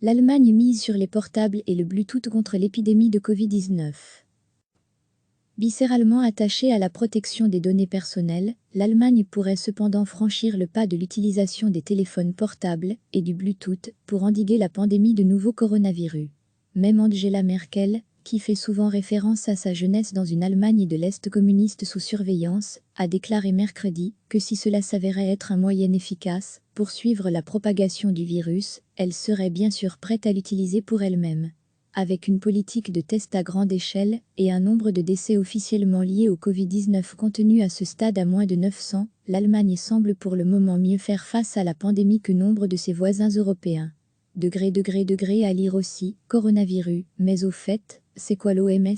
L'Allemagne mise sur les portables et le Bluetooth contre l'épidémie de Covid-19. Viscéralement attachée à la protection des données personnelles, l'Allemagne pourrait cependant franchir le pas de l'utilisation des téléphones portables et du Bluetooth pour endiguer la pandémie de nouveau coronavirus. Même Angela Merkel, qui fait souvent référence à sa jeunesse dans une Allemagne de l'Est communiste sous surveillance, a déclaré mercredi que si cela s'avérait être un moyen efficace pour suivre la propagation du virus, elle serait bien sûr prête à l'utiliser pour elle-même. Avec une politique de tests à grande échelle et un nombre de décès officiellement liés au Covid-19 contenu à ce stade à moins de 900, l'Allemagne semble pour le moment mieux faire face à la pandémie que nombre de ses voisins européens. À lire aussi, coronavirus, mais au fait, c'est quoi l'OMS?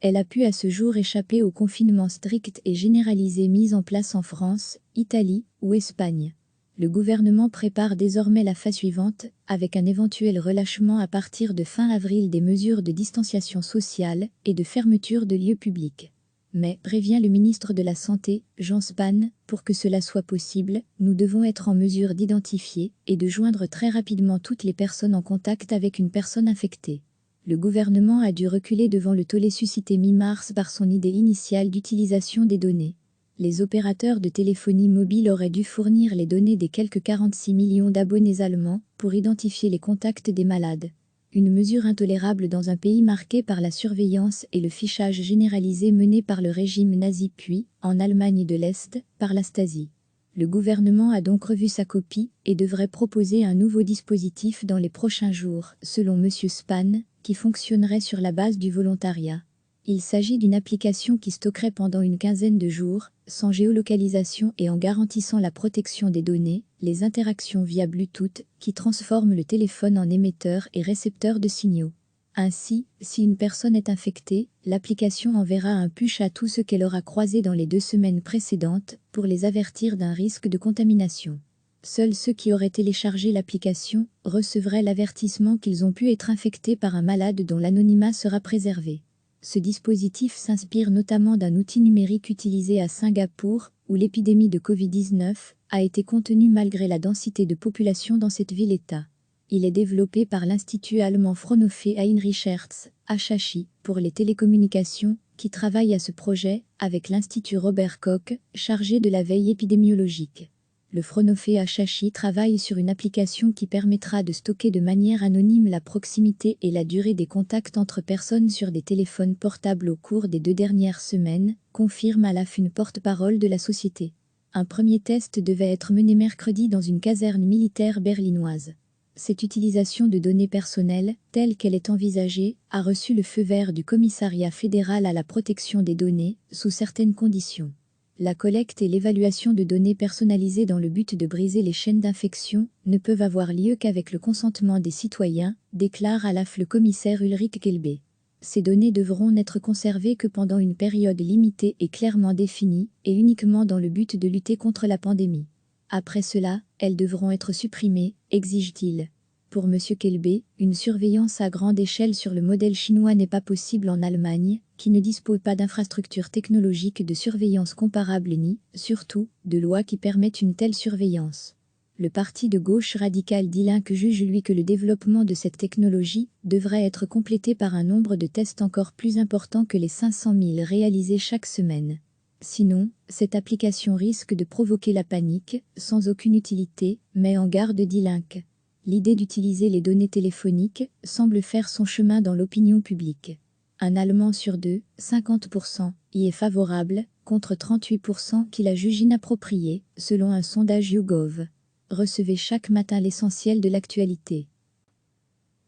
Elle a pu à ce jour échapper au confinement strict et généralisé mis en place en France, Italie ou Espagne. Le gouvernement prépare désormais la phase suivante, avec un éventuel relâchement à partir de fin avril des mesures de distanciation sociale et de fermeture de lieux publics. Mais, prévient le ministre de la Santé, Jens Spahn, pour que cela soit possible, nous devons être en mesure d'identifier et de joindre très rapidement toutes les personnes en contact avec une personne infectée. Le gouvernement a dû reculer devant le tollé suscité mi-mars par son idée initiale d'utilisation des données. Les opérateurs de téléphonie mobile auraient dû fournir les données des quelques 46 millions d'abonnés allemands pour identifier les contacts des malades. Une mesure intolérable dans un pays marqué par la surveillance et le fichage généralisé mené par le régime nazi puis, en Allemagne de l'Est, par la Stasi. Le gouvernement a donc revu sa copie et devrait proposer un nouveau dispositif dans les prochains jours, selon M. Spahn, qui fonctionnerait sur la base du volontariat. Il s'agit d'une application qui stockerait pendant une quinzaine de jours, sans géolocalisation et en garantissant la protection des données, les interactions via Bluetooth, qui transforment le téléphone en émetteur et récepteur de signaux. Ainsi, si une personne est infectée, l'application enverra un push à tous ceux qu'elle aura croisés dans les 2 semaines précédentes, pour les avertir d'un risque de contamination. Seuls ceux qui auraient téléchargé l'application recevraient l'avertissement qu'ils ont pu être infectés par un malade dont l'anonymat sera préservé. Ce dispositif s'inspire notamment d'un outil numérique utilisé à Singapour, où l'épidémie de Covid-19 a été contenue malgré la densité de population dans cette ville-État. Il est développé par l'Institut allemand Fraunhofer Heinrich-Hertz, HHI, pour les télécommunications, qui travaille à ce projet, avec l'Institut Robert Koch, chargé de la veille épidémiologique. Le Fraunhofer HHI travaille sur une application qui permettra de stocker de manière anonyme la proximité et la durée des contacts entre personnes sur des téléphones portables au cours des 2 dernières semaines, confirme à l'AF une porte-parole de la société. Un premier test devait être mené mercredi dans une caserne militaire berlinoise. Cette utilisation de données personnelles, telle qu'elle est envisagée, a reçu le feu vert du Commissariat fédéral à la protection des données, sous certaines conditions. La collecte et l'évaluation de données personnalisées dans le but de briser les chaînes d'infection ne peuvent avoir lieu qu'avec le consentement des citoyens, déclare à l'AF le commissaire Ulrich Kelbe. Ces données devront n'être conservées que pendant une période limitée et clairement définie, et uniquement dans le but de lutter contre la pandémie. Après cela, elles devront être supprimées, exige-t-il. Pour M. Kelbe, une surveillance à grande échelle sur le modèle chinois n'est pas possible en Allemagne, qui ne dispose pas d'infrastructures technologiques de surveillance comparables ni, surtout, de lois qui permettent une telle surveillance. Le parti de gauche radical Die Linke juge lui que le développement de cette technologie devrait être complété par un nombre de tests encore plus important que les 500 000 réalisés chaque semaine. Sinon, cette application risque de provoquer la panique, sans aucune utilité, met en garde Die Linke. L'idée d'utiliser les données téléphoniques semble faire son chemin dans l'opinion publique. Un Allemand sur 2, 50%, y est favorable, contre 38% qui la jugent inappropriée, selon un sondage YouGov. Recevez chaque matin l'essentiel de l'actualité.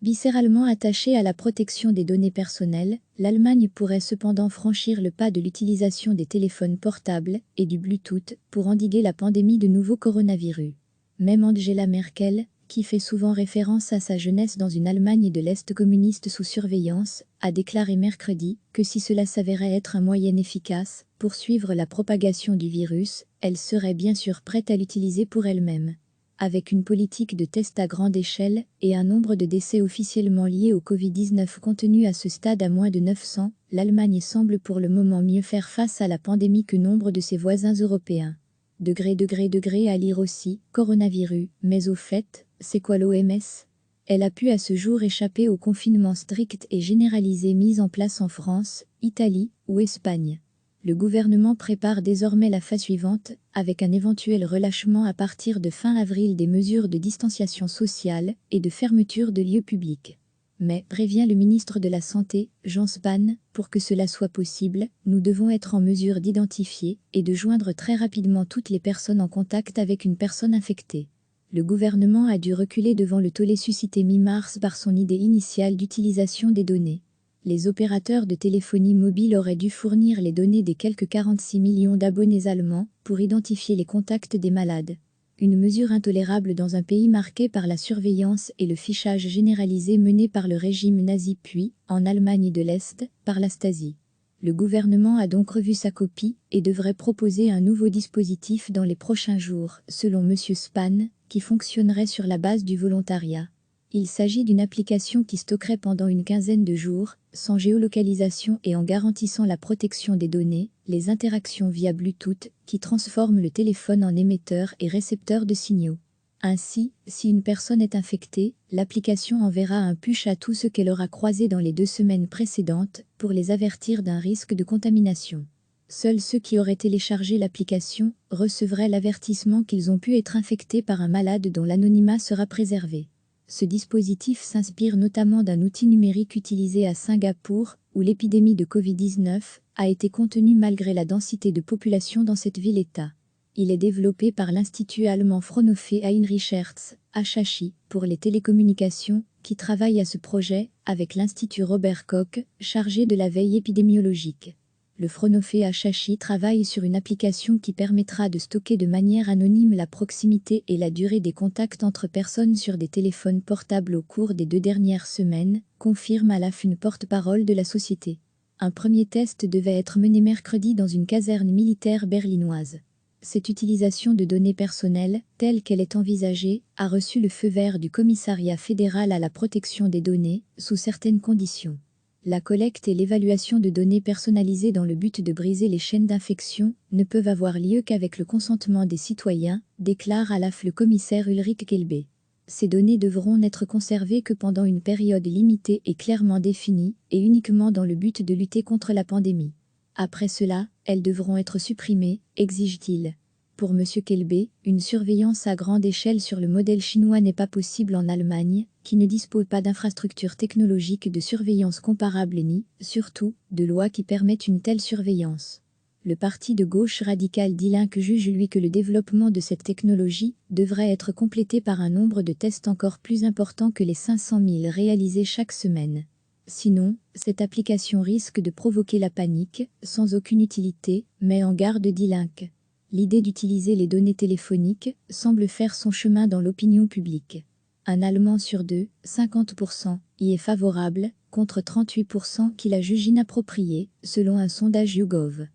Viscéralement attachée à la protection des données personnelles, l'Allemagne pourrait cependant franchir le pas de l'utilisation des téléphones portables et du Bluetooth pour endiguer la pandémie de nouveau coronavirus. Même Angela Merkel, qui fait souvent référence à sa jeunesse dans une Allemagne de l'Est communiste sous surveillance, a déclaré mercredi que si cela s'avérait être un moyen efficace pour suivre la propagation du virus, elle serait bien sûr prête à l'utiliser pour elle-même. Avec une politique de tests à grande échelle et un nombre de décès officiellement liés au Covid-19 contenu à ce stade à moins de 900, l'Allemagne semble pour le moment mieux faire face à la pandémie que nombre de ses voisins européens. À lire aussi, coronavirus, mais au fait, c'est quoi l'OMS? Elle a pu à ce jour échapper au confinement strict et généralisé mis en place en France, Italie ou Espagne. Le gouvernement prépare désormais la phase suivante, avec un éventuel relâchement à partir de fin avril des mesures de distanciation sociale et de fermeture de lieux publics. Mais, prévient le ministre de la Santé, Jean Spahn, pour que cela soit possible, nous devons être en mesure d'identifier et de joindre très rapidement toutes les personnes en contact avec une personne infectée. Le gouvernement a dû reculer devant le tollé suscité mi-mars par son idée initiale d'utilisation des données. Les opérateurs de téléphonie mobile auraient dû fournir les données des quelques 46 millions d'abonnés allemands pour identifier les contacts des malades. Une mesure intolérable dans un pays marqué par la surveillance et le fichage généralisé mené par le régime nazi puis, en Allemagne de l'Est, par la Stasi. Le gouvernement a donc revu sa copie et devrait proposer un nouveau dispositif dans les prochains jours, selon M. Spahn, qui fonctionnerait sur la base du volontariat. Il s'agit d'une application qui stockerait pendant une quinzaine de jours, sans géolocalisation et en garantissant la protection des données, les interactions via Bluetooth, qui transforment le téléphone en émetteur et récepteur de signaux. Ainsi, si une personne est infectée, l'application enverra un push à tous ceux qu'elle aura croisés dans les 2 semaines précédentes pour les avertir d'un risque de contamination. Seuls ceux qui auraient téléchargé l'application recevraient l'avertissement qu'ils ont pu être infectés par un malade dont l'anonymat sera préservé. Ce dispositif s'inspire notamment d'un outil numérique utilisé à Singapour, où l'épidémie de Covid-19 a été contenue malgré la densité de population dans cette ville-État. Il est développé par l'Institut allemand Fraunhofer Heinrich-Hertz, HHI, pour les télécommunications, qui travaille à ce projet, avec l'Institut Robert Koch, chargé de la veille épidémiologique. Le Fraunhofer HHI travaille sur une application qui permettra de stocker de manière anonyme la proximité et la durée des contacts entre personnes sur des téléphones portables au cours des 2 dernières semaines, confirme à l'AF une porte-parole de la société. Un premier test devait être mené mercredi dans une caserne militaire berlinoise. Cette utilisation de données personnelles, telle qu'elle est envisagée, a reçu le feu vert du Commissariat fédéral à la protection des données, sous certaines conditions. La collecte et l'évaluation de données personnalisées dans le but de briser les chaînes d'infection ne peuvent avoir lieu qu'avec le consentement des citoyens, déclare à l'AF le commissaire Ulrich Kelbe. Ces données devront n'être conservées que pendant une période limitée et clairement définie, et uniquement dans le but de lutter contre la pandémie. Après cela, elles devront être supprimées, exige-t-il. Pour M. Kelbe, une surveillance à grande échelle sur le modèle chinois n'est pas possible en Allemagne, qui ne dispose pas d'infrastructures technologiques de surveillance comparables ni, surtout, de lois qui permettent une telle surveillance. Le parti de gauche radical Die Linke juge lui que le développement de cette technologie devrait être complété par un nombre de tests encore plus important que les 500 000 réalisés chaque semaine. Sinon, cette application risque de provoquer la panique, sans aucune utilité, met en garde Die Linke. L'idée d'utiliser les données téléphoniques semble faire son chemin dans l'opinion publique. Un Allemand sur 2, 50%, y est favorable, contre 38% qui la jugent inappropriée, selon un sondage YouGov.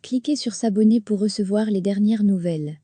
Cliquez sur s'abonner pour recevoir les dernières nouvelles.